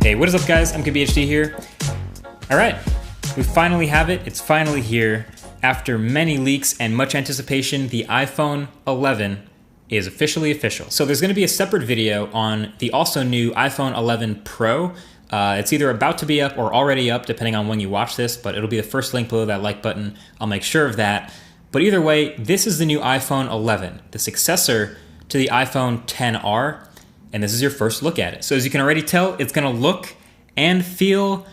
Hey, what is up guys? MKBHD here. Alright, we finally have it. It's finally here. After many leaks and much anticipation, the iPhone 11 is officially official. So there's going to be a separate video on the also new iPhone 11 Pro. It's either about to be up or already up, depending on when you watch this, but it'll be the first link below that like button. I'll make sure of that. But either way, this is the new iPhone 11, the successor to the iPhone XR. And this is your first look at it. So as you can already tell, it's gonna look and feel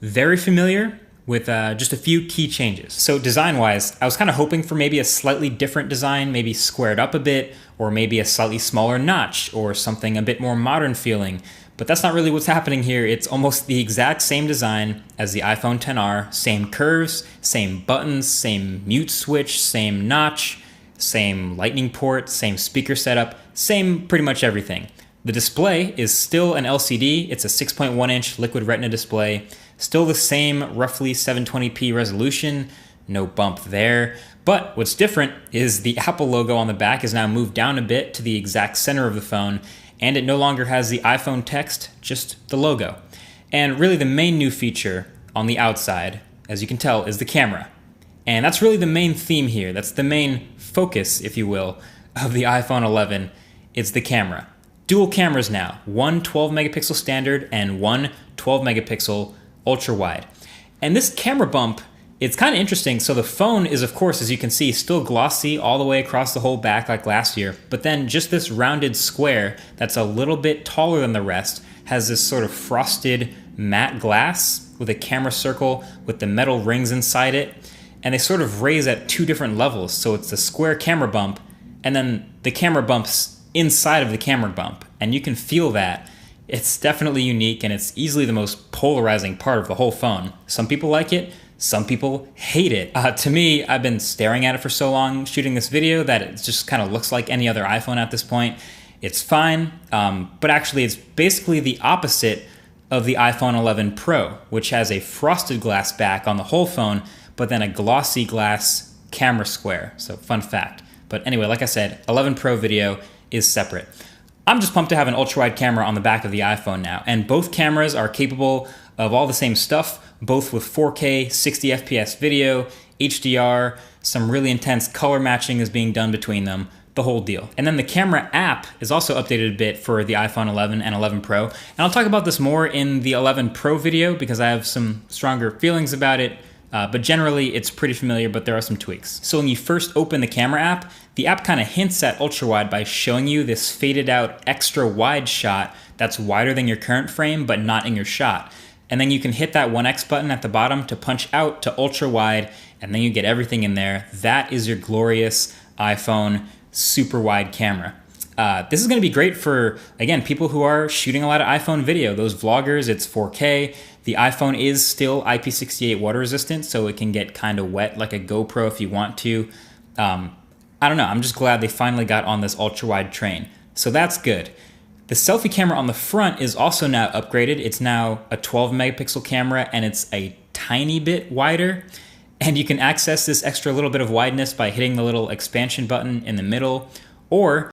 very familiar with just a few key changes. So design-wise, I was kind of hoping for maybe a slightly different design, maybe squared up a bit, or maybe a slightly smaller notch, or something a bit more modern feeling. But that's not really what's happening here. It's almost the exact same design as the iPhone XR, same curves, same buttons, same mute switch, same notch, same lightning port, same speaker setup, same pretty much everything. The display is still an LCD. It's a 6.1 inch liquid retina display. Still the same roughly 720p resolution, no bump there. But what's different is the Apple logo on the back is now moved down a bit to the exact center of the phone, and it no longer has the iPhone text, just the logo. And really the main new feature on the outside, as you can tell, is the camera. And that's really the main theme here. That's the main focus, if you will, of the iPhone 11. It's the camera. Dual cameras now, one 12 megapixel standard and one 12 megapixel ultra wide. And this camera bump, it's kind of interesting. So the phone is, of course, as you can see, still glossy all the way across the whole back like last year. But then just this rounded square that's a little bit taller than the rest has this sort of frosted matte glass with a camera circle with the metal rings inside it. And they sort of raise at two different levels. So it's the square camera bump and then the camera bumps inside of the camera bump, and you can feel that. It's definitely unique, and it's easily the most polarizing part of the whole phone. Some people like it, some people hate it. To me, I've been staring at it for so long shooting this video that it just kind of looks like any other iPhone at this point. It's fine, but actually it's basically the opposite of the iPhone 11 Pro, which has a frosted glass back on the whole phone, but then a glossy glass camera square. So fun fact. But anyway, like I said, 11 Pro video is separate. I'm just pumped to have an ultra-wide camera on the back of the iPhone now, and both cameras are capable of all the same stuff, both with 4K 60 FPS video, HDR, some really intense color matching is being done between them, the whole deal. And then the camera app is also updated a bit for the iPhone 11 and 11 Pro, and I'll talk about this more in the 11 Pro video because I have some stronger feelings about it. But generally, it's pretty familiar, but there are some tweaks. So when you first open the camera app, the app kind of hints at ultra-wide by showing you this faded out extra wide shot that's wider than your current frame, but not in your shot. And then you can hit that 1x button at the bottom to punch out to ultra-wide, and then you get everything in there. That is your glorious iPhone super wide camera. This is going to be great for, again, people who are shooting a lot of iPhone video. Those vloggers, it's 4K. The iPhone is still IP68 water resistant, so it can get kind of wet like a GoPro if you want to. I don't know, I'm just glad they finally got on this ultra-wide train. So that's good. The selfie camera on the front is also now upgraded. It's now a 12 megapixel camera, and it's a tiny bit wider. And you can access this extra little bit of wideness by hitting the little expansion button in the middle, or